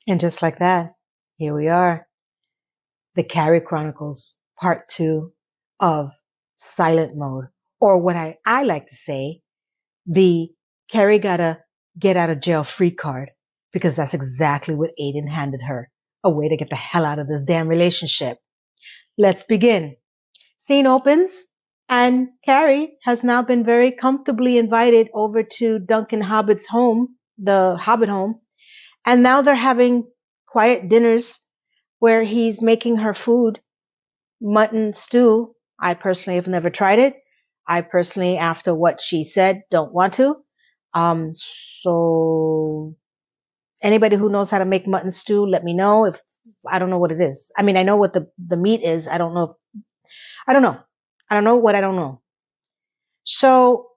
And just like that, here we are, the Carrie Chronicles, part 2 of Silent Mode, or what I like to say, the Carrie gotta get out of jail free card, because that's exactly what Aiden handed her, a way to get the hell out of this damn relationship. Let's begin. Scene opens, and Carrie has now been very comfortably invited over to Duncan Hobbit's home, the Hobbit home, and now they're having quiet dinners where he's making her food, mutton stew. I personally have never tried it. I personally, after what she said, don't want to. Um, so anybody who knows how to make mutton stew, let me know. If I don't know what it is. I mean, I know what the meat is. I don't know. I don't know. I don't know what I don't know. So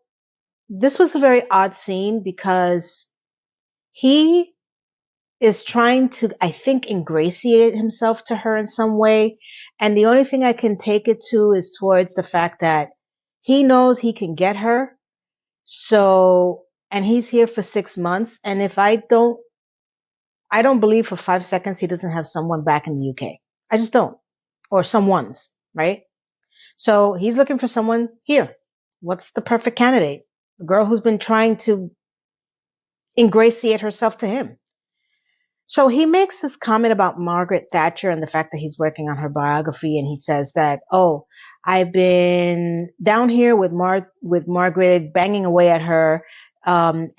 this was a very odd scene because he is trying to, I think, ingratiate himself to her in some way. And the only thing I can take it to is towards the fact that he knows he can get her. So, and he's here for 6 months. And if I don't believe for 5 seconds he doesn't have someone back in the UK. I just don't. Or someone's, right? So he's looking for someone here. What's the perfect candidate? A girl who's been trying to ingratiate herself to him. So he makes this comment about Margaret Thatcher and the fact that he's working on her biography, and he says that, oh, I've been down here with Margaret, banging away at her, and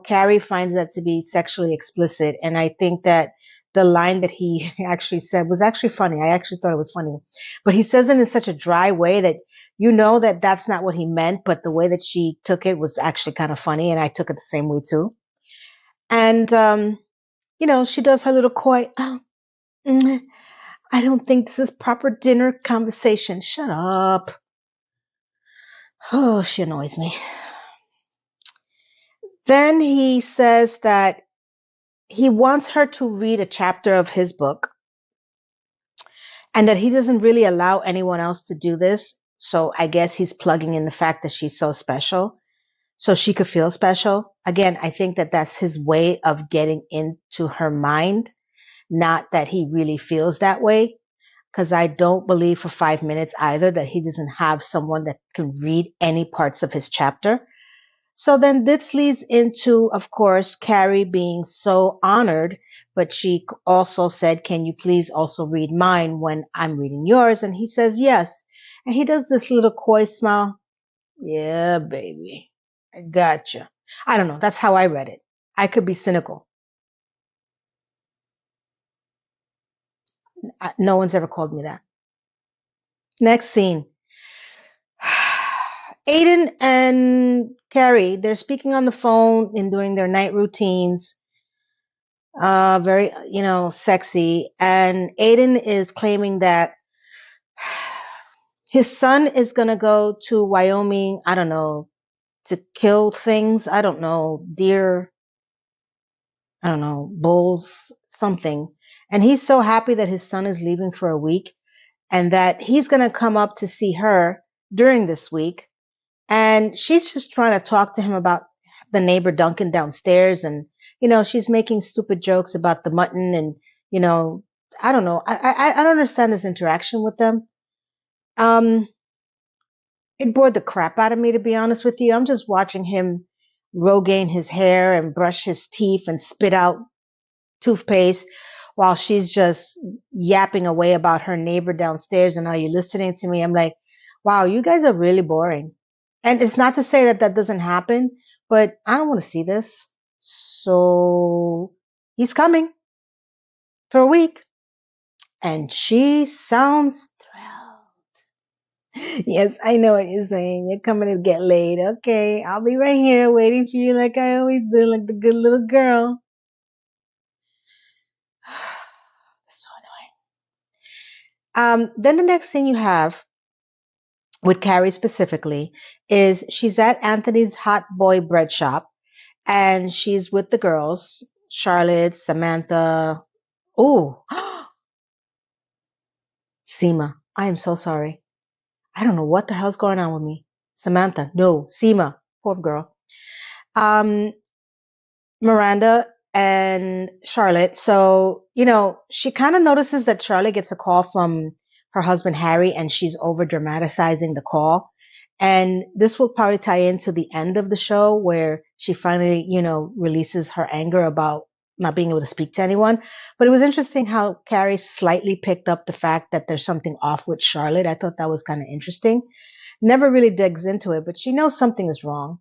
Carrie finds that to be sexually explicit, and I think that the line that he actually said was actually funny. I actually thought it was funny, but he says it in such a dry way that that that's not what he meant, but the way that she took it was actually kind of funny, and I took it the same way too, and she does her little coy, oh, I don't think this is proper dinner conversation. Shut up. Oh, she annoys me. Then he says that he wants her to read a chapter of his book and that he doesn't really allow anyone else to do this. So I guess he's plugging in the fact that she's so special so she could feel special. Again, I think that that's his way of getting into her mind, not that he really feels that way. Because I don't believe for 5 minutes either that he doesn't have someone that can read any parts of his chapter. So then this leads into, of course, Carrie being so honored, but she also said, can you please also read mine when I'm reading yours? And he says, yes. And he does this little coy smile. Yeah, baby. I gotcha. I don't know. That's how I read it. I could be cynical. No one's ever called me that. Next scene. Aiden and Carrie, they're speaking on the phone and doing their night routines. Very, sexy. And Aiden is claiming that his son is going to go to Wyoming, I don't know, to kill things. I don't know, deer, I don't know, bulls, something. And he's so happy that his son is leaving for a week and that he's going to come up to see her during this week. And she's just trying to talk to him about the neighbor Duncan downstairs. And, she's making stupid jokes about the mutton. And, I don't know. I don't understand this interaction with them. It bored the crap out of me, to be honest with you. I'm just watching him Rogaine his hair and brush his teeth and spit out toothpaste while she's just yapping away about her neighbor downstairs. And are you listening to me? I'm like, wow, you guys are really boring. And it's not to say that that doesn't happen, but I don't want to see this. So he's coming for a week. And she sounds thrilled. Yes, I know what you're saying. You're coming to get laid. Okay, I'll be right here waiting for you like I always do, like the good little girl. So annoying. Then the next thing you have with Carrie specifically is she's at Anthony's hot boy bread shop and she's with the girls, Charlotte, Samantha. Oh, Seema, I am so sorry. I don't know what the hell's going on with me. Samantha, no, Seema, poor girl. Um, Miranda and Charlotte. So, she kind of notices that Charlotte gets a call from her husband, Harry, and she's over dramatizing the call. And this will probably tie into the end of the show where she finally, releases her anger about not being able to speak to anyone. But it was interesting how Carrie slightly picked up the fact that there's something off with Charlotte. I thought that was kind of interesting. Never really digs into it, but she knows something is wrong.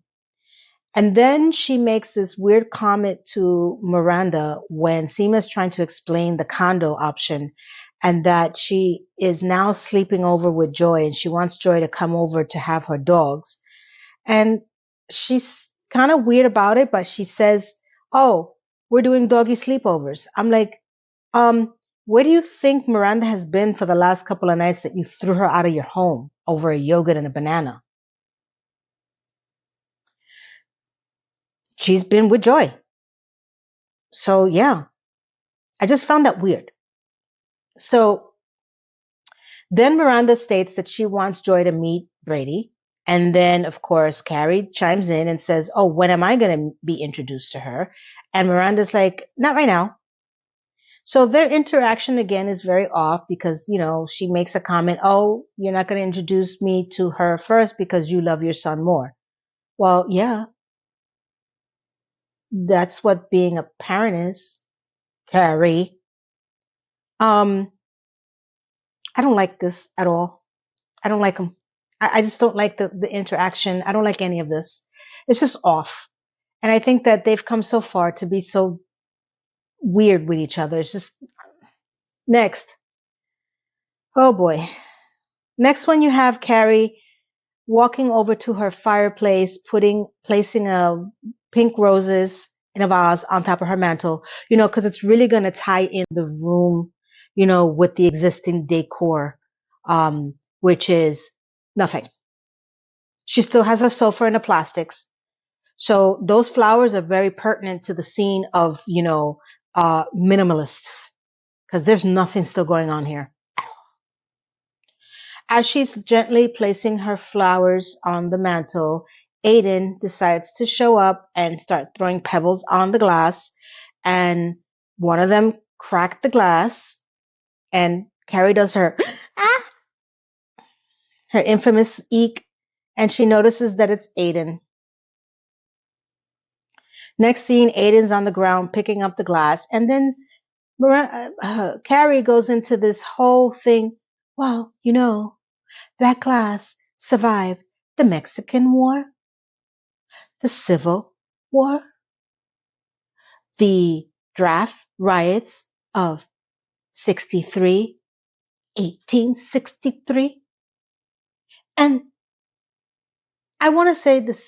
And then she makes this weird comment to Miranda when Seema is trying to explain the condo option and that she is now sleeping over with Joy and she wants Joy to come over to have her dogs. And she's kind of weird about it, but she says, "Oh, we're doing doggy sleepovers." I'm like, where do you think Miranda has been for the last couple of nights that you threw her out of your home over a yogurt and a banana? She's been with Joy. So yeah, I just found that weird. So then Miranda states that she wants Joy to meet Brady. And then, of course, Carrie chimes in and says, "Oh, when am I going to be introduced to her?" And Miranda's like, "Not right now." So their interaction again is very off because, she makes a comment, "Oh, you're not going to introduce me to her first because you love your son more." Well, yeah, that's what being a parent is, Carrie. Um, I don't like this at all. I don't like them. I just don't like the interaction. I don't like any of this. It's just off. And I think that they've come so far to be so weird with each other. It's just next. Oh boy. Next one you have Carrie walking over to her fireplace, placing a pink roses in a vase on top of her mantle, because it's really going to tie in the room, with the existing decor, which is nothing. She still has a sofa and the plastics. So those flowers are very pertinent to the scene of, minimalists, because there's nothing still going on here. As she's gently placing her flowers on the mantle, Aiden decides to show up and start throwing pebbles on the glass. And one of them cracked the glass, and Carrie does her, ah, her infamous eek, and she notices that it's Aiden. Next scene, Aiden's on the ground picking up the glass, and then Carrie goes into this whole thing. "Well, that glass survived the Mexican War, the Civil War, the draft riots of 63, 1863, and I want to say the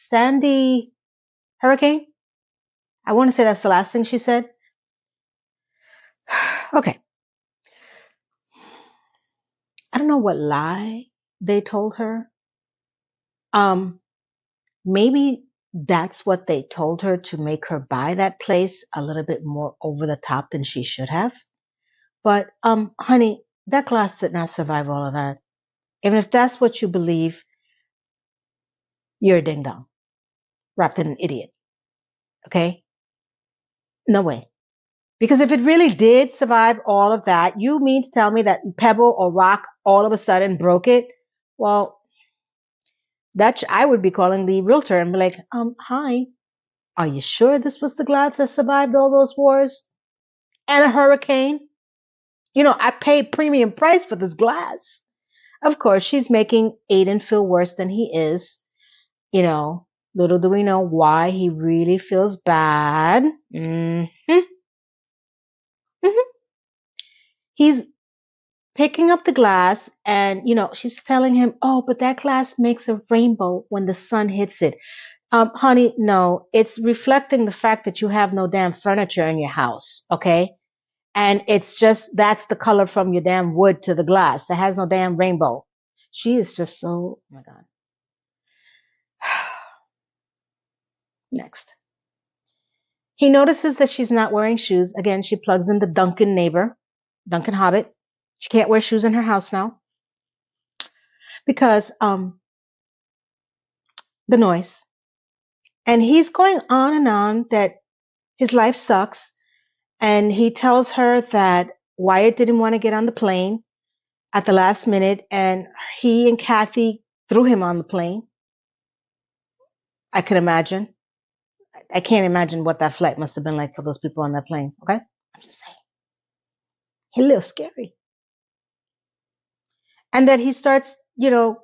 Sandy hurricane. I want to say that's the last thing she said." Okay. I don't know what lie they told her. Um, Maybe that's what they told her to make her buy that place a little bit more over the top than she should have. But honey, that glass did not survive all of that. Even if that's what you believe, you're a ding dong, wrapped in an idiot. Okay? No way. Because if it really did survive all of that, you mean to tell me that pebble or rock all of a sudden broke it? Well, I would be calling the realtor and be like, hi, are you sure this was the glass that survived all those wars and a hurricane? I paid premium price for this glass. Of course, she's making Aiden feel worse than he is. Little do we know why he really feels bad. Mm-hmm. Mm-hmm. He's picking up the glass and, she's telling him, "Oh, but that glass makes a rainbow when the sun hits it." Honey, no, it's reflecting the fact that you have no damn furniture in your house, okay? And it's just, that's the color from your damn wood to the glass. That has no damn rainbow. She is just so, oh my God. Next. He notices that she's not wearing shoes. Again, she plugs in the Duncan neighbor, Duncan Hobbit. She can't wear shoes in her house now because the noise. And he's going on and on that his life sucks. And he tells her that Wyatt didn't want to get on the plane at the last minute, and he and Kathy threw him on the plane. I can imagine. I can't imagine what that flight must have been like for those people on that plane. Okay? I'm just saying. He a little scary. And then he starts,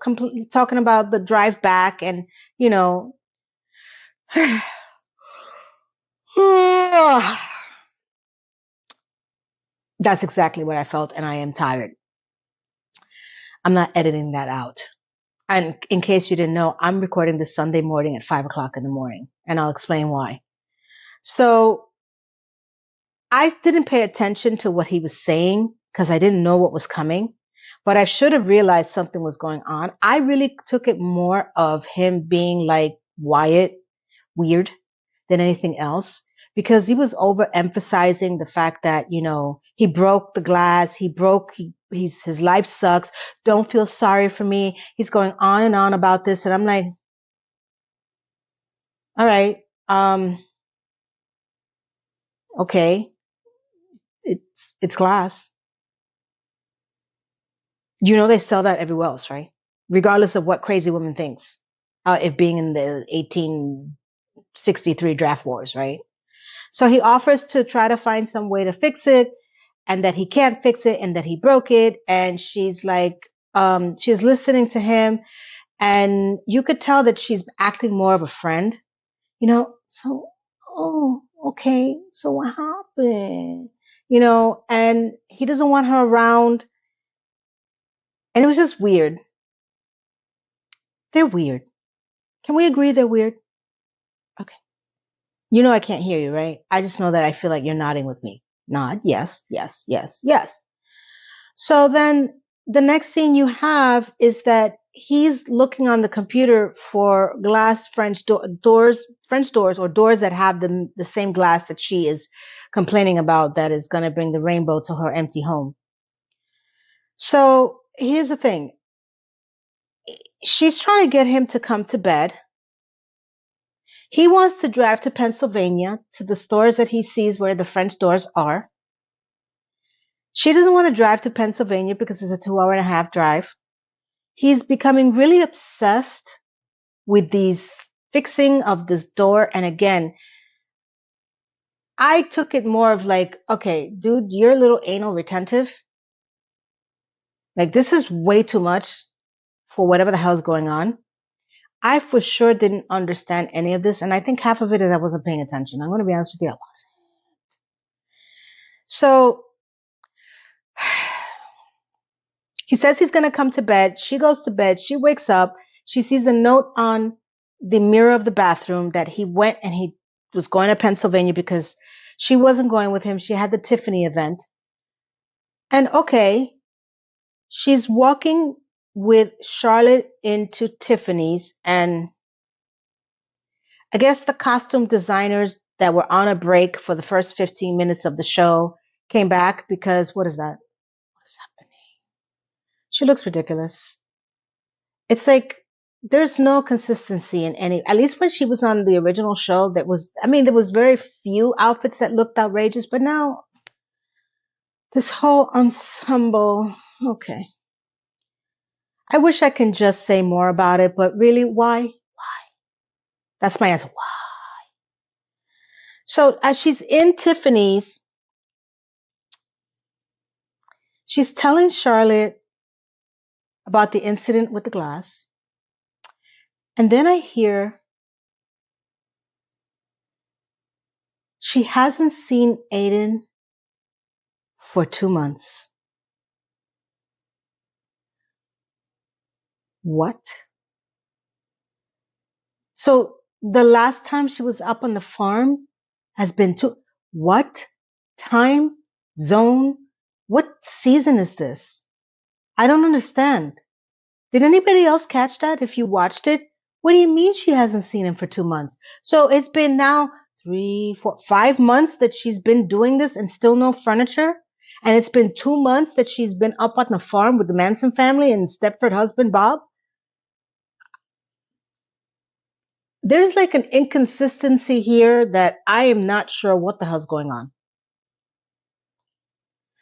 completely talking about the drive back and, that's exactly what I felt, and I am tired. I'm not editing that out. And in case you didn't know, I'm recording this Sunday morning at 5 o'clock in the morning, and I'll explain why. So I didn't pay attention to what he was saying because I didn't know what was coming, but I should have realized something was going on. I really took it more of him being like Wyatt, weird, than anything else, because he was overemphasizing the fact that, he broke the glass, his life sucks, don't feel sorry for me. He's going on and on about this. And I'm like, all right, okay, it's glass. They sell that everywhere else, right? Regardless of what crazy woman thinks, it being in the 1863 draft wars, right? So he offers to try to find some way to fix it, and that he can't fix it, and that he broke it. And she's like, she's listening to him, and you could tell that she's acting more of a friend, so, oh, okay, so what happened? And he doesn't want her around. And it was just weird. They're weird. Can we agree they're weird? Okay. I can't hear you, right? I just know that I feel like you're nodding with me. Nod. Yes, yes, yes, yes. So then the next scene you have is that he's looking on the computer for glass French doors or doors that have the same glass that she is complaining about, that is going to bring the rainbow to her empty home. So here's the thing. She's trying to get him to come to bed. He wants to drive to Pennsylvania to the stores that he sees where the French doors are. She doesn't want to drive to Pennsylvania because it's a 2.5-hour drive. He's becoming really obsessed with these fixing of this door. And again, I took it more of like, okay, dude, you're a little anal retentive. Like, this is way too much for whatever the hell's going on. I for sure didn't understand any of this. And I think half of it is I wasn't paying attention. I'm going to be honest with you, I wasn't. So he says he's going to come to bed. She goes to bed. She wakes up. She sees a note on the mirror of the bathroom that he went and he was going to Pennsylvania because she wasn't going with him. She had the Tiffany event. And okay, she's walking with Charlotte into Tiffany's, and I guess the costume designers that were on a break for the first 15 minutes of the show came back because what is that? What's happening? She looks ridiculous. It's like there's no consistency in any, at least when she was on the original show, there was very few outfits that looked outrageous, but now this whole ensemble, okay. I wish I can just say more about it, but really, why? Why? That's my answer. Why? So as she's in Tiffany's, she's telling Charlotte about the incident with the glass. And then I hear she hasn't seen Aiden for 2 months. What? So the last time she was up on the farm has been what time zone? What season is this? I don't understand. Did anybody else catch that if you watched it? What do you mean she hasn't seen him for 2 months? So it's been now 3, 4, 5 months that she's been doing this and still no furniture? And it's been 2 months that she's been up on the farm with the Manson family and Stepford husband Bob? there's like an inconsistency here that I am not sure what the hell's going on.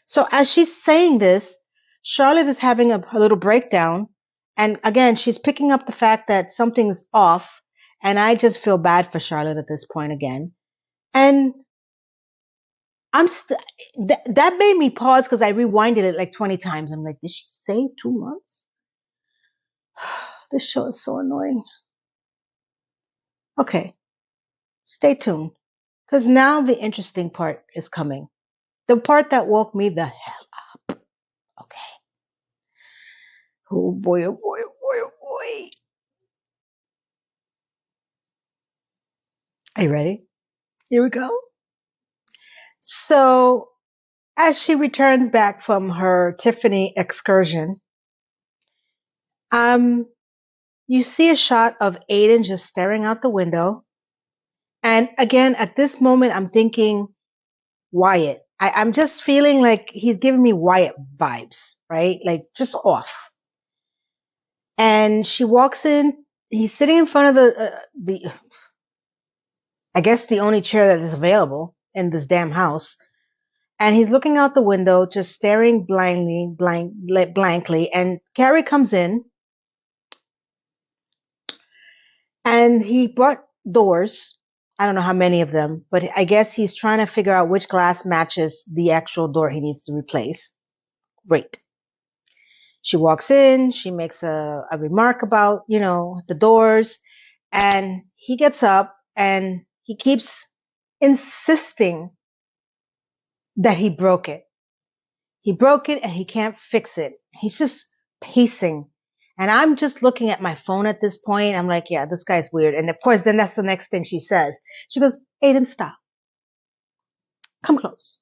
So as she's saying this, Charlotte is having a little breakdown. And again, she's picking up the fact that something's off. And I just feel bad for Charlotte at this point again. And that made me pause because I rewinded it like 20 times. I'm like, did she say 2 months? This show is so annoying. Okay, stay tuned because now the interesting part is coming. The part that woke me the hell up. Okay. Oh boy, oh boy, oh boy, oh boy. Are you ready? Here we go. So, as she returns back from her Tiffany excursion, you see a shot of Aiden just staring out the window. And again, at this moment, I'm thinking Wyatt. I'm just feeling like he's giving me Wyatt vibes, right? Like just off. And she walks in. He's sitting in front of I guess the only chair that is available in this damn house. And he's looking out the window, just staring blankly. And Carrie comes in, and he brought doors. I don't know how many of them, but I guess he's trying to figure out which glass matches the actual door he needs to replace. Great. She walks in, she makes a remark about, the doors, and he gets up and he keeps insisting that he broke it. He broke it and he can't fix it. He's just pacing. And I'm just looking at my phone at this point. I'm like, yeah, this guy's weird. And of course, then that's the next thing she says. She goes, Aiden, stop. Come close.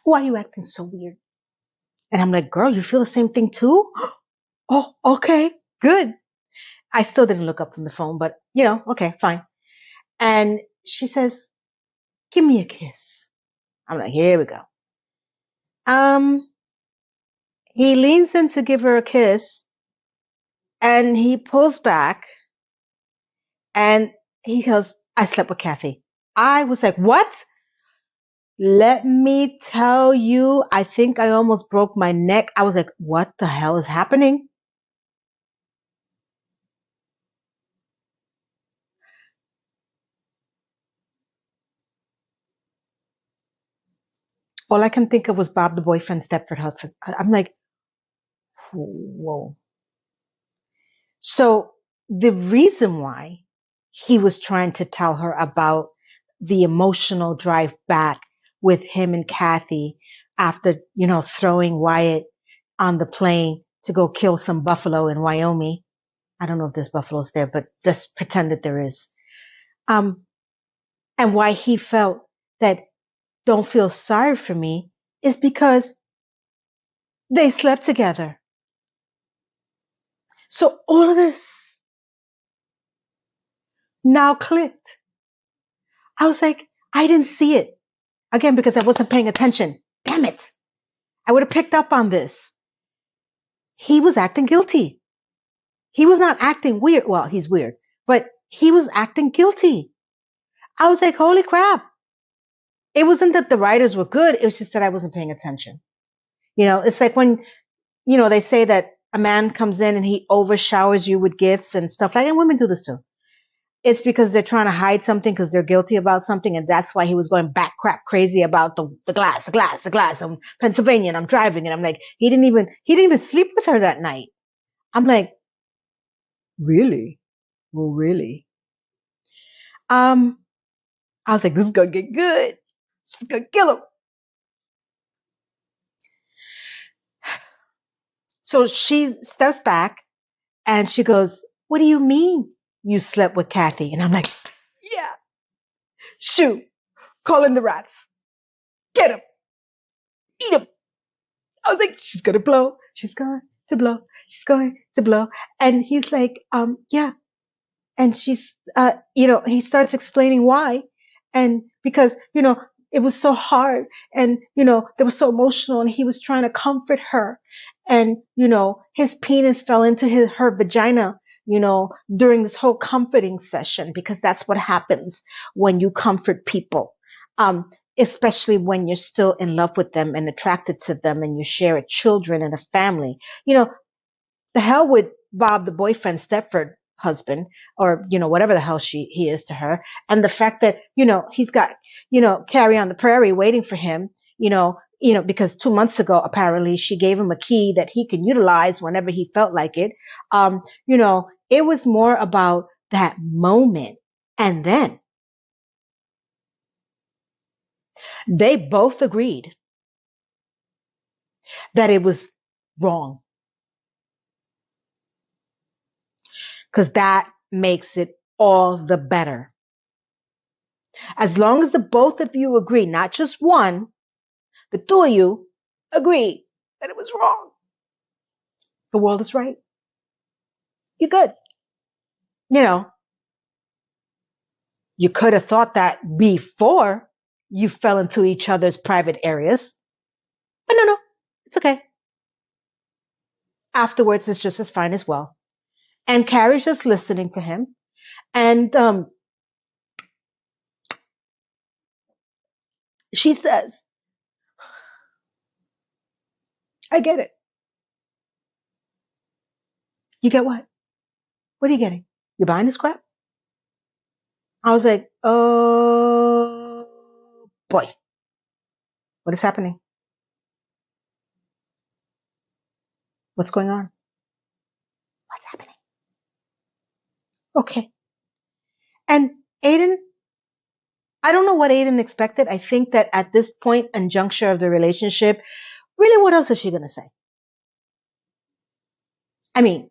Why are you acting so weird? And I'm like, girl, you feel the same thing too? Oh, okay, good. I still didn't look up from the phone, but okay, fine. And she says, give me a kiss. I'm like, here we go. He leans in to give her a kiss and he pulls back and he goes, I slept with Kathy. I was like, what? Let me tell you, I think I almost broke my neck. I was like, what the hell is happening? All I can think of was Bob the boyfriend Stepford Hudson. I'm like, whoa. So the reason why he was trying to tell her about the emotional drive back with him and Kathy after, throwing Wyatt on the plane to go kill some buffalo in Wyoming. I don't know if there's buffaloes there, but just pretend that there is. And why he felt that don't feel sorry for me is because they slept together. So all of this now clicked. I was like, I didn't see it. Again, because I wasn't paying attention. Damn it. I would have picked up on this. He was acting guilty. He was not acting weird. Well, he's weird, but he was acting guilty. I was like, holy crap. It wasn't that the writers were good. It was just that I wasn't paying attention. It's like when, they say that a man comes in and he overshowers you with gifts and stuff like that. And women do this too. It's because they're trying to hide something because they're guilty about something. And that's why he was going back crap crazy about the glass. I'm Pennsylvania and I'm driving. And I'm like, he didn't even sleep with her that night. I'm like, really? Well, really? I was like, this is going to get good. This is going to kill him. So she steps back and she goes, what do you mean you slept with Kathy? And I'm like, yeah, shoot, call in the rats. Get him. Eat him. I was like, she's going to blow. She's going to blow. She's going to blow. And he's like, yeah. And she's, he starts explaining why. And because, it was so hard and, they were so emotional and he was trying to comfort her. And, his penis fell into her vagina during this whole comforting session, because that's what happens when you comfort people. Especially when you're still in love with them and attracted to them and you share a children and a family. The hell with Bob, the boyfriend, Stepford husband, or, whatever the hell he is to her. And the fact that, he's got, Carrie on the prairie waiting for him, because 2 months ago, apparently she gave him a key that he could utilize whenever he felt like it. It was more about that moment. And then they both agreed that it was wrong, because that makes it all the better. As long as the both of you agree, not just one, the two of you agree that it was wrong, the world is right. You're good. You could have thought that before you fell into each other's private areas, but no, it's okay. Afterwards, it's just as fine as well. And Carrie's just listening to him. And she says, I get it. You get what? What are you getting? You're buying this crap? I was like, oh boy, what is happening? What's going on? What's happening? Okay. And Aiden, I don't know what Aiden expected. I think that at this point and juncture of the relationship, really, what else is she going to say? I mean,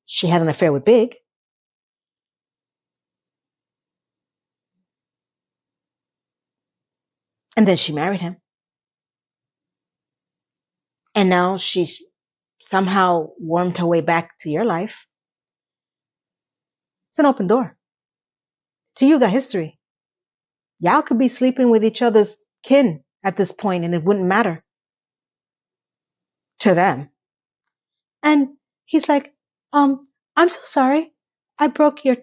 she had an affair with Big. And then she married him. And now she's somehow wormed her way back to your life. It's an open door. So you got history. Y'all could be sleeping with each other's kin at this point and it wouldn't matter to them. And he's like, I'm so sorry. I broke your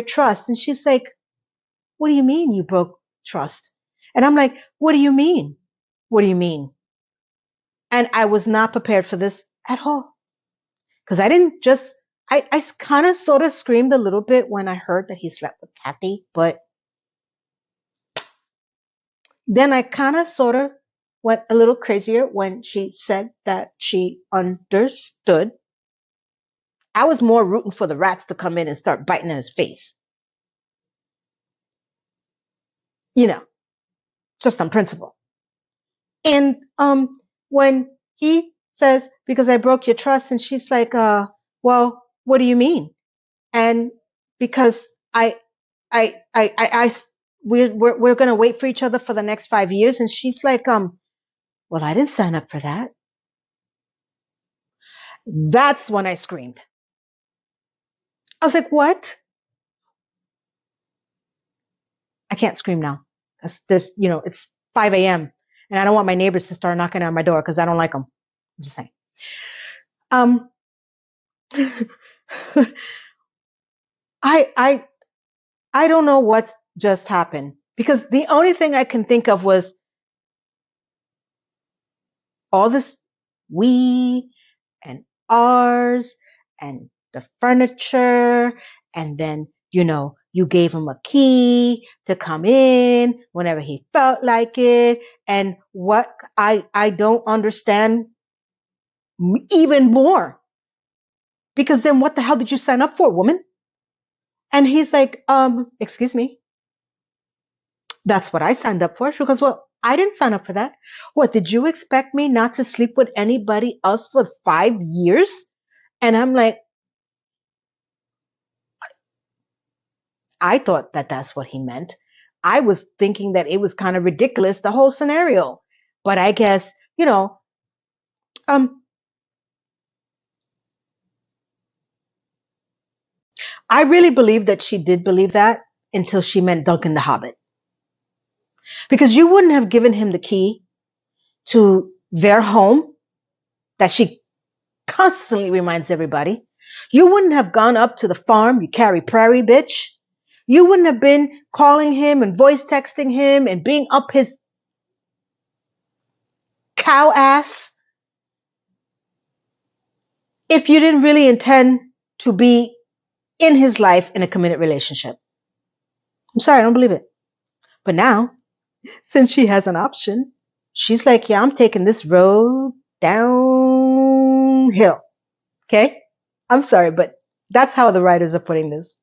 trust. And she's like, what do you mean you broke trust? And I'm like, what do you mean? What do you mean? And I was not prepared for this at all. Because I didn't just, I kind of sort of screamed a little bit when I heard that he slept with Kathy, but then I kind of sort of went a little crazier when she said that she understood. I was more rooting for the rats to come in and start biting in his face. Just on principle. And when he says, because I broke your trust, and she's like, well, what do you mean? And because we're going to wait for each other for the next 5 years. And she's like, well, I didn't sign up for that. That's when I screamed. I was like, what? I can't scream now. It's 5 a.m. and I don't want my neighbors to start knocking on my door because I don't like them. I'm just saying. I don't know what just happened, because the only thing I can think of was all this we and ours and the furniture, and then you gave him a key to come in whenever he felt like it. And what I don't understand even more, because then what the hell did you sign up for, woman? And he's like, excuse me. That's what I signed up for. She goes, well, I didn't sign up for that. What, did you expect me not to sleep with anybody else for 5 years? And I'm like, I thought that that's what he meant. I was thinking that it was kind of ridiculous, the whole scenario. But I guess, I really believe that she did believe that until she meant Duncan the Hobbit. Because you wouldn't have given him the key to their home that she constantly reminds everybody, you wouldn't have gone up to the farm, you Carrie Prairie bitch. You wouldn't have been calling him and voice texting him and being up his cow ass if you didn't really intend to be in his life in a committed relationship. I'm sorry, I don't believe it. But now, since she has an option, she's like, yeah, I'm taking this road downhill. Okay? I'm sorry, but that's how the writers are putting this.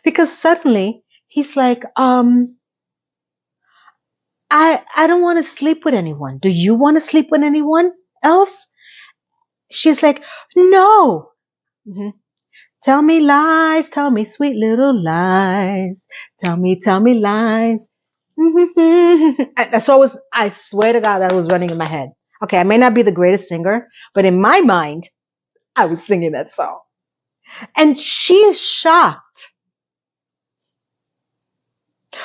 Because suddenly he's like, I don't want to sleep with anyone. Do you want to sleep with anyone else? She's like, no. Mm-hmm. Tell me lies, tell me sweet little lies. Tell me lies. Mm-hmm. That's always, I swear to God, that was running in my head. Okay, I may not be the greatest singer, but in my mind, I was singing that song. And she is shocked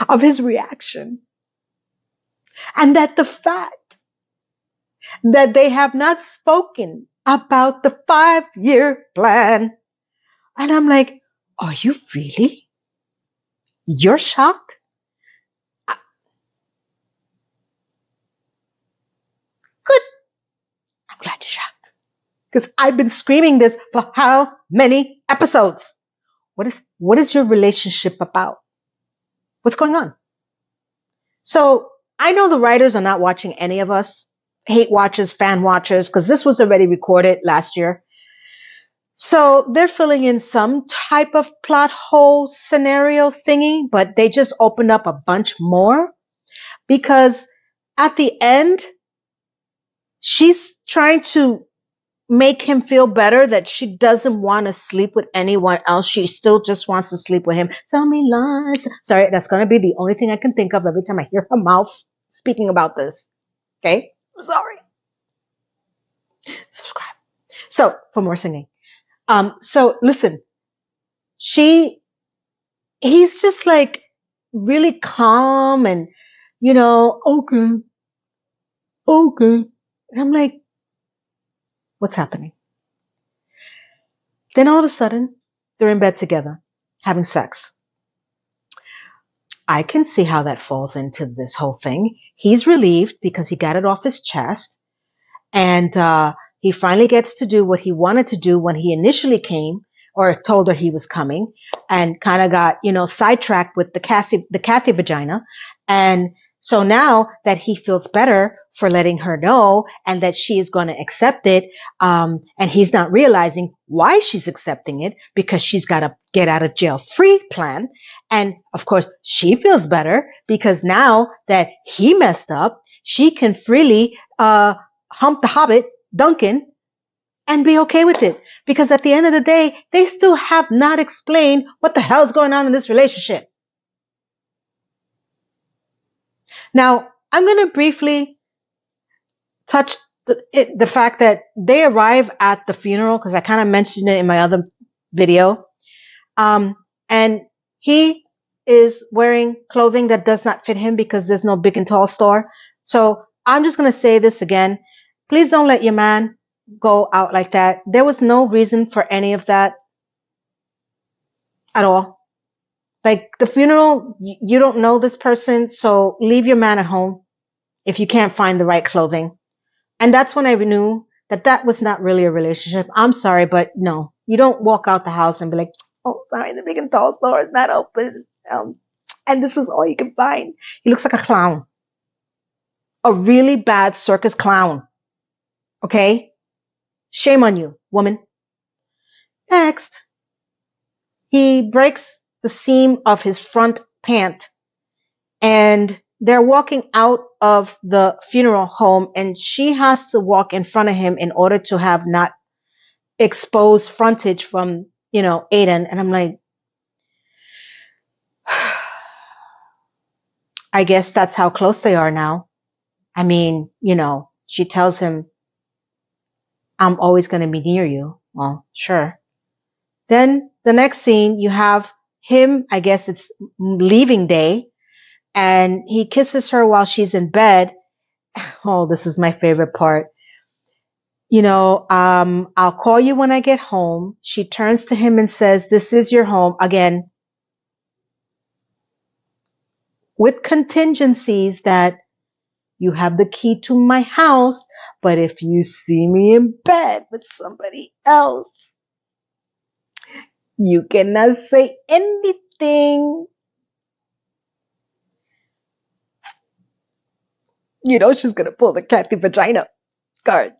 of his reaction. And that the fact that they have not spoken about the 5-year plan. And I'm like, are you really? You're shocked? Good. I'm glad you're shocked. Because I've been screaming this for how many episodes? What is your relationship about? What's going on? So I know the writers are not watching any of us, hate watchers, fan watchers, because this was already recorded last year. So they're filling in some type of plot hole scenario thingy, but they just opened up a bunch more because at the end, she's trying to make him feel better that she doesn't want to sleep with anyone else. She still just wants to sleep with him. Tell me lies. Sorry, that's going to be the only thing I can think of every time I hear her mouth speaking about this. Okay? I'm sorry. Subscribe. So, for more singing. So listen, he's just like really calm and, okay. And I'm like, what's happening? Then all of a sudden, they're in bed together, having sex. I can see how that falls into this whole thing. He's relieved because he got it off his chest. And he finally gets to do what he wanted to do when he initially came or told her he was coming and kind of got, sidetracked with the Kathy vagina. And so now that he feels better for letting her know and that she is going to accept it, and he's not realizing why she's accepting it because she's got a get out of jail free plan. And of course, she feels better because now that he messed up, she can freely hump the hobbit, Duncan, and be okay with it. Because at the end of the day, they still have not explained what the hell is going on in this relationship. Now, I'm going to briefly touch the fact that they arrive at the funeral, because I kind of mentioned it in my other video. And he is wearing clothing that does not fit him because there's no big and tall store. So I'm just going to say this again. Please don't let your man go out like that. There was no reason for any of that at all. Like the funeral, you don't know this person, so leave your man at home if you can't find the right clothing. And that's when I knew that was not really a relationship. I'm sorry, but no, you don't walk out the house and be like, oh, sorry, the big and tall store is not open. And this is all you can find. He looks like a clown. A really bad circus clown. Okay? Shame on you, woman. Next, he breaks the seam of his front pant and they're walking out of the funeral home and she has to walk in front of him in order to have not exposed frontage from, Aiden. And I'm like, I guess that's how close they are now. I mean, she tells him, I'm always going to be near you. Well, sure. Then the next scene, you have him, I guess it's leaving day, and he kisses her while she's in bed. Oh, this is my favorite part. I'll call you when I get home. She turns to him and says, this is your home. Again, with contingencies that you have the key to my house, but if you see me in bed with somebody else, you cannot say anything. She's going to pull the Kathy vagina card.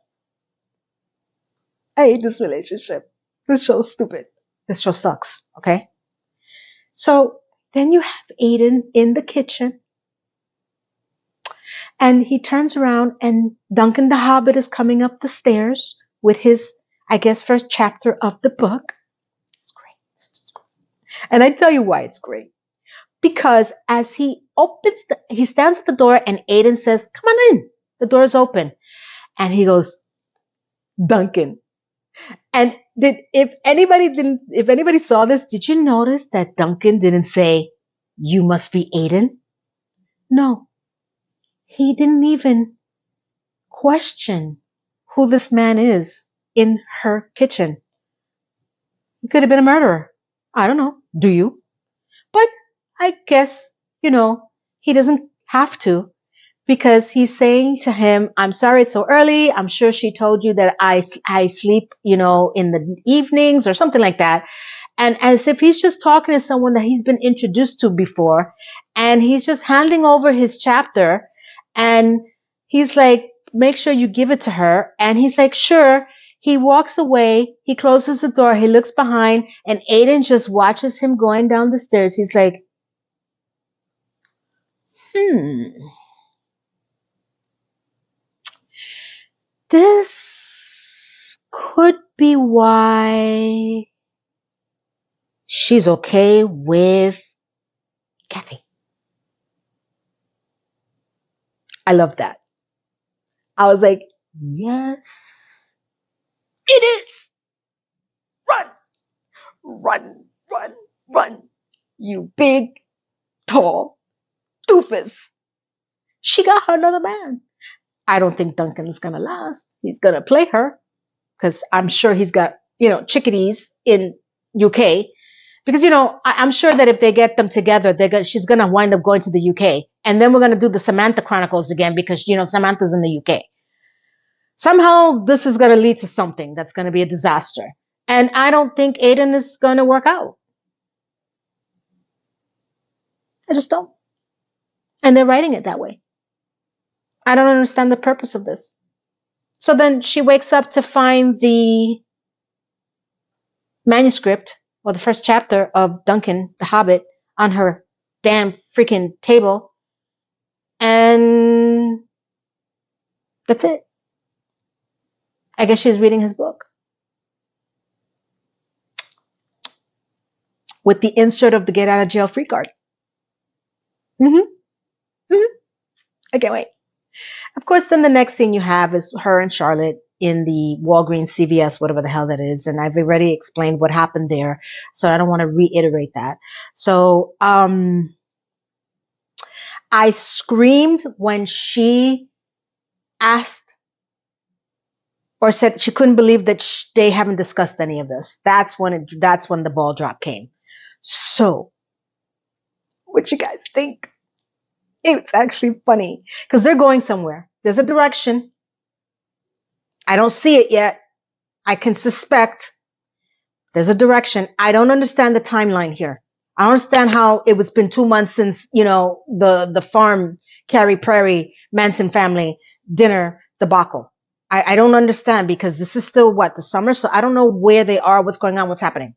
I hate this relationship. This show's stupid. This show sucks, okay? So then you have Aiden in the kitchen, and he turns around, and Duncan the Hobbit is coming up the stairs with his, I guess, first chapter of the book. It's great. It's just great. And I tell you why it's great. Because as he stands at the door, and Aiden says, come on in. The door's open. And he goes, Duncan. And if anybody saw this, did you notice that Duncan didn't say, you must be Aiden? No. He didn't even question who this man is in her kitchen. He could have been a murderer. I don't know. Do you? But I guess, he doesn't have to, because he's saying to him, I'm sorry it's so early. I'm sure she told you that I sleep, in the evenings or something like that. And as if he's just talking to someone that he's been introduced to before, and he's just handing over his chapter, and he's like, make sure you give it to her. And he's like, sure. He walks away. He closes the door. He looks behind, and Aiden just watches him going down the stairs. He's like, this could be why she's okay with Kathy. I love that. I was like, yes, it is. Run, run, run, run. You big, tall doofus. She got her another man. I don't think Duncan's going to last. He's going to play her, because I'm sure he's got, chickadees in UK. Because, I'm sure that if they get them together, she's going to wind up going to the UK. And then we're going to do the Samantha Chronicles again, because, Samantha's in the UK. Somehow this is going to lead to something that's going to be a disaster. And I don't think Aiden is going to work out. I just don't. And they're writing it that way. I don't understand the purpose of this. So then she wakes up to find the manuscript, or the first chapter of Duncan the Hobbit, on her damn freaking table. And that's it. I guess she's reading his book. With the insert of the get out of jail free card. I can't wait. Of course, then the next scene you have is her and Charlotte in the Walgreens, CVS, whatever the hell that is. And I've already explained what happened there, so I don't want to reiterate that. So I screamed when she asked or said she couldn't believe that they haven't discussed any of this. That's when the ball drop came. So what you guys think? It's actually funny because they're going somewhere. There's a direction. I don't see it yet. I can suspect there's a direction. I don't understand the timeline here. I don't understand how it was been 2 months since, the farm, Carrie Prairie, Manson family dinner debacle. I don't understand, because this is still the summer. So I don't know where they are, what's going on, what's happening.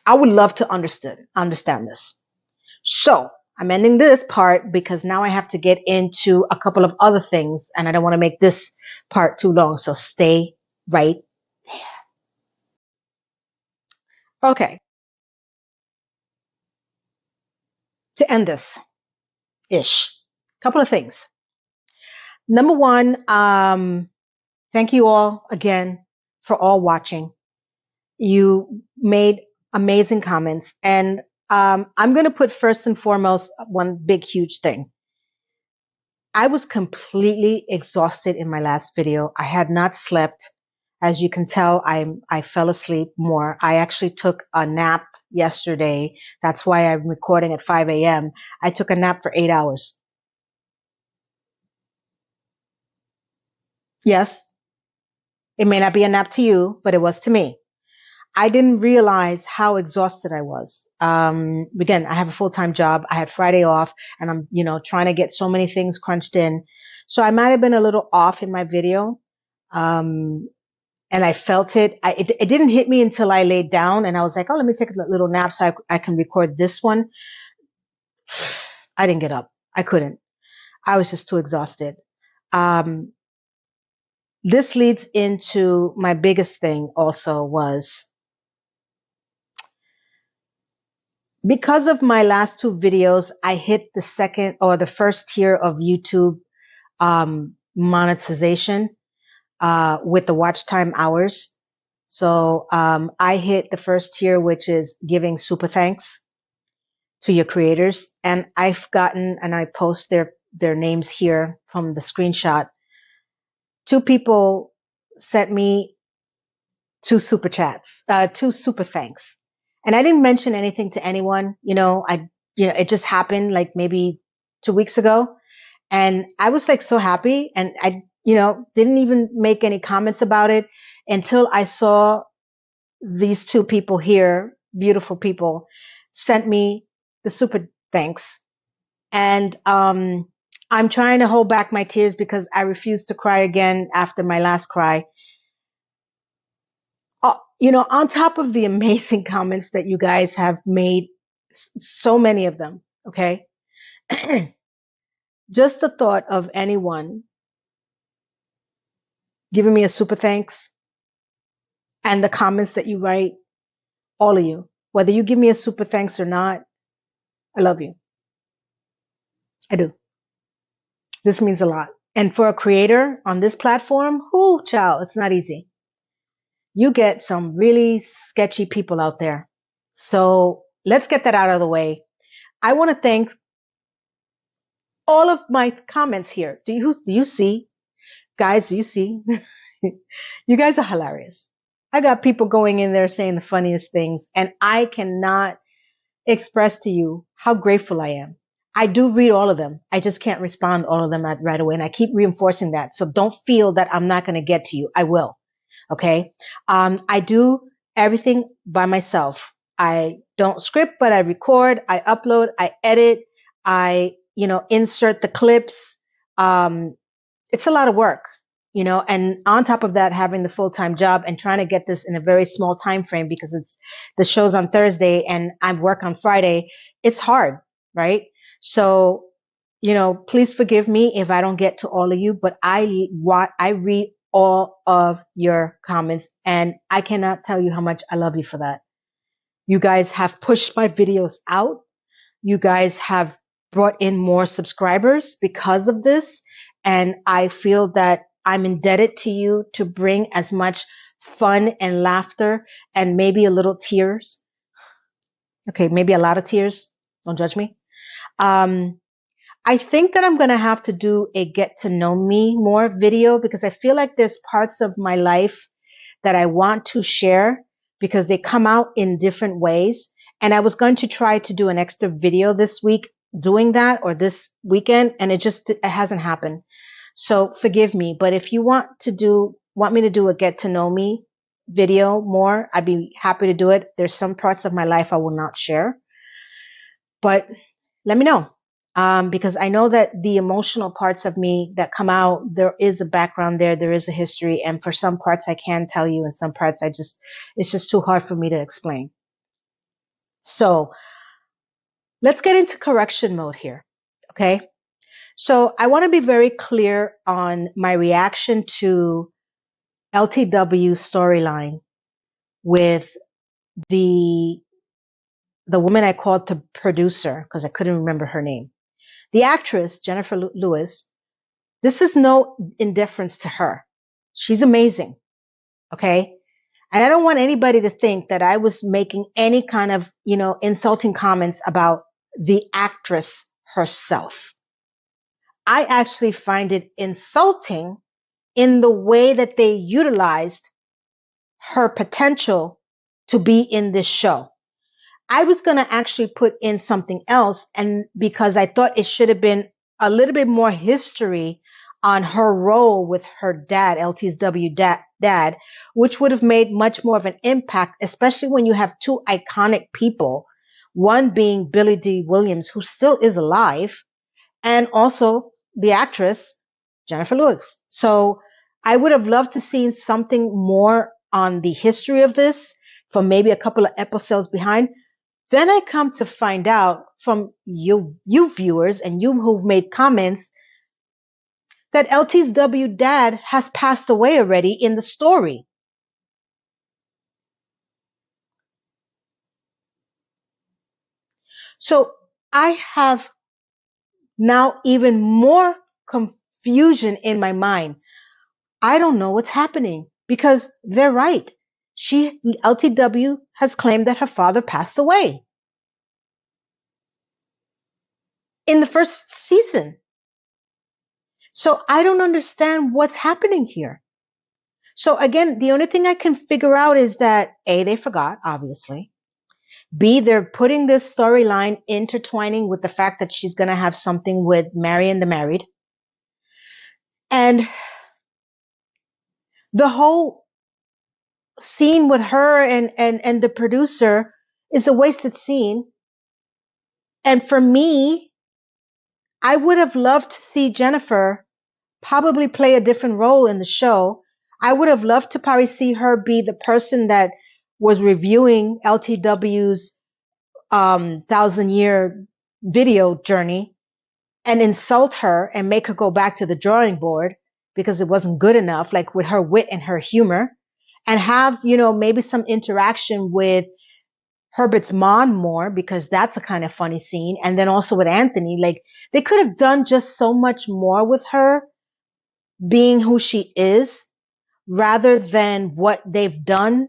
I would love to understand this. So I'm ending this part because now I have to get into a couple of other things, and I don't want to make this part too long. So stay right there. Okay. To end this ish, couple of things. Number one, thank you all again for all watching. You made amazing comments, and I'm going to put first and foremost one big, huge thing. I was completely exhausted in my last video. I had not slept. As you can tell, I fell asleep more. I actually took a nap yesterday. That's why I'm recording at 5 a.m. I took a nap for 8 hours. Yes, it may not be a nap to you, but it was to me. I didn't realize how exhausted I was. Again, I have a full-time job. I had Friday off and I'm, trying to get so many things crunched in. So I might have been a little off in my video. And I felt it. It didn't hit me until I laid down and I was like, oh, let me take a little nap so I can record this one. I didn't get up. I couldn't. I was just too exhausted. This leads into my biggest thing also was because of my last two videos, I hit the second or the first tier of YouTube monetization with the watch time hours. So I hit the first tier, which is giving super thanks to your creators. And I've gotten, and I post their names here from the screenshot. Two people sent me two super chats, two super thanks. And I didn't mention anything to anyone. It just happened like maybe 2 weeks ago. And I was like so happy. And I, didn't even make any comments about it until I saw these two people here, beautiful people, sent me the super thanks. And I'm trying to hold back my tears because I refuse to cry again after my last cry. On top of the amazing comments that you guys have made, so many of them, okay? Just the thought of anyone giving me a super thanks and the comments that you write, all of you, whether you give me a super thanks or not, I love you. I do. This means a lot. And for a creator on this platform, child, it's not easy. You get some really sketchy people out there. So let's get that out of the way. I want to thank all of my comments here. Do you see? Guys, do you see? You guys are hilarious. I got people going in there saying the funniest things, and I cannot express to you how grateful I am. I do read all of them. I just can't respond all of them right away. And I keep reinforcing that. So don't feel that I'm not going to get to you. I will. Okay. I do everything by myself. I don't script, but I record, I upload, I edit, I, insert the clips. It's a lot of work, and on top of that, having the full-time job and trying to get this in a very small time frame because the show's on Thursday and I work on Friday. It's hard, right? So, please forgive me if I don't get to all of you, but I read all of your comments and I cannot tell you how much I love you for that. You guys have pushed my videos out. You guys have brought in more subscribers because of this. And I feel that I'm indebted to you to bring as much fun and laughter and maybe a little tears. Okay, maybe a lot of tears. Don't judge me. I think that I'm going to have to do a get to know me more video because I feel like there's parts of my life that I want to share because they come out in different ways. And I was going to try to do an extra video this week doing that or this weekend, and it hasn't happened. So forgive me. But if you want me to do a get to know me video more, I'd be happy to do it. There's some parts of my life I will not share, but let me know. Because I know that the emotional parts of me that come out, there is a background there. There is a history. And for some parts I can tell you, and some parts it's just too hard for me to explain. So let's get into correction mode here. Okay. So I want to be very clear on my reaction to LTW's storyline with the woman I called the producer because I couldn't remember her name. The actress, Jennifer Lewis, this is no indifference to her. She's amazing. Okay. And I don't want anybody to think that I was making any kind of, insulting comments about the actress herself. I actually find it insulting in the way that they utilized her potential to be in this show. I was going to actually put in something else, and because I thought it should have been a little bit more history on her role with her dad, LTSW dad, which would have made much more of an impact, especially when you have two iconic people, one being Billy D. Williams, who still is alive, and also the actress, Jennifer Lewis. So I would have loved to see something more on the history of this from maybe a couple of episodes behind. Then I come to find out from you viewers and you who've made comments that LT's dad has passed away already in the story. So I have now even more confusion in my mind. I don't know what's happening because they're right. LTW has claimed that her father passed away in the first season. So I don't understand what's happening here. So again, the only thing I can figure out is that A, they forgot, obviously. B, they're putting this storyline intertwining with the fact that she's going to have something with Marion the Married. And the whole scene with her and the producer is a wasted scene. And for me, I would have loved to see Jennifer probably play a different role in the show. I would have loved to probably see her be the person that was reviewing LTW's 1,000-year video journey and insult her and make her go back to the drawing board because it wasn't good enough, like with her wit and her humor, and have, maybe some interaction with Herbert's mom more because that's a kind of funny scene. And then also with Anthony, like they could have done just so much more with her being who she is rather than what they've done.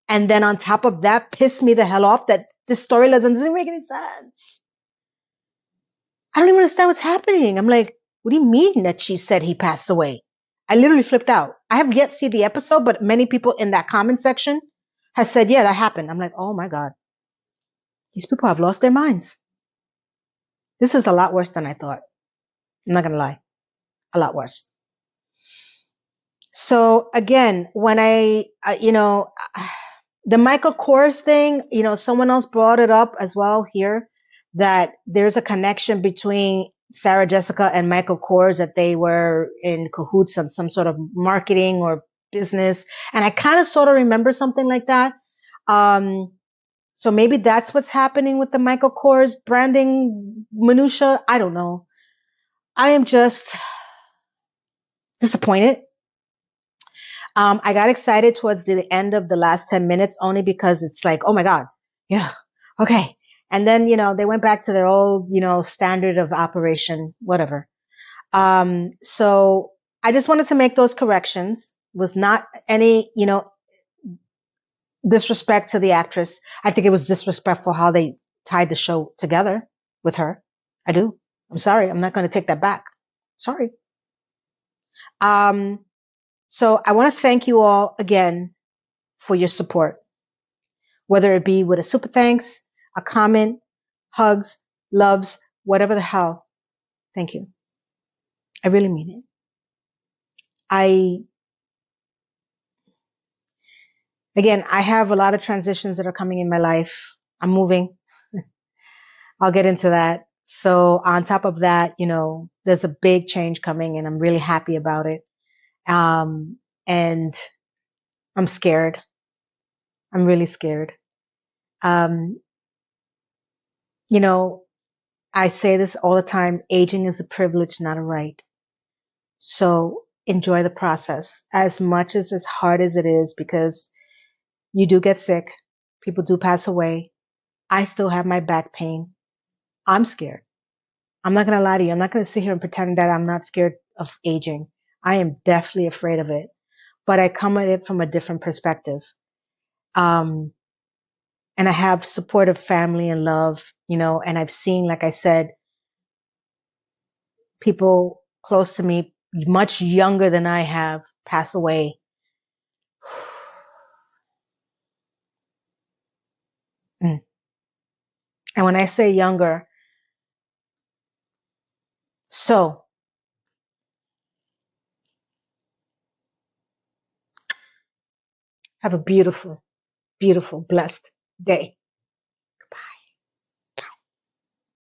And then on top of that, piss me the hell off that this storyline doesn't make any sense. I don't even understand what's happening. I'm like, what do you mean that she said he passed away? I literally flipped out. I have yet to see the episode, but many people in that comment section has said, yeah, that happened. I'm like, oh my God. These people have lost their minds. This is a lot worse than I thought. I'm not going to lie. A lot worse. So again, when the Michael Kors thing, someone else brought it up as well here, that there's a connection between Sarah Jessica and Michael Kors, that they were in cahoots on some sort of marketing or business. And I kind of sort of remember something like that. So maybe that's what's happening with the Michael Kors branding minutia. I don't know. I am just disappointed. I got excited towards the end of the last 10 minutes only because it's like, oh my God, yeah, okay. And then, they went back to their old, standard of operation, whatever. So I just wanted to make those corrections. Was not any, disrespect to the actress. I think it was disrespectful how they tied the show together with her. I do. I'm sorry. I'm not going to take that back. Sorry. So I want to thank you all again for your support, whether it be with a super thanks, a comment, hugs, loves, whatever the hell. Thank you. I really mean it. I have a lot of transitions that are coming in my life. I'm moving. I'll get into that. So on top of that, there's a big change coming and I'm really happy about it. And I'm scared. I'm really scared. Um, I say this all the time. Aging is a privilege, not a right. So enjoy the process as much as hard as it is, because you do get sick. People do pass away. I still have my back pain. I'm scared. I'm not going to lie to you. I'm not going to sit here and pretend that I'm not scared of aging. I am definitely afraid of it, but I come at it from a different perspective. And I have supportive family and love, and I've seen, like I said, people close to me, much younger than I have, pass away. Mm. And when I say younger, so have a beautiful, beautiful, blessed day.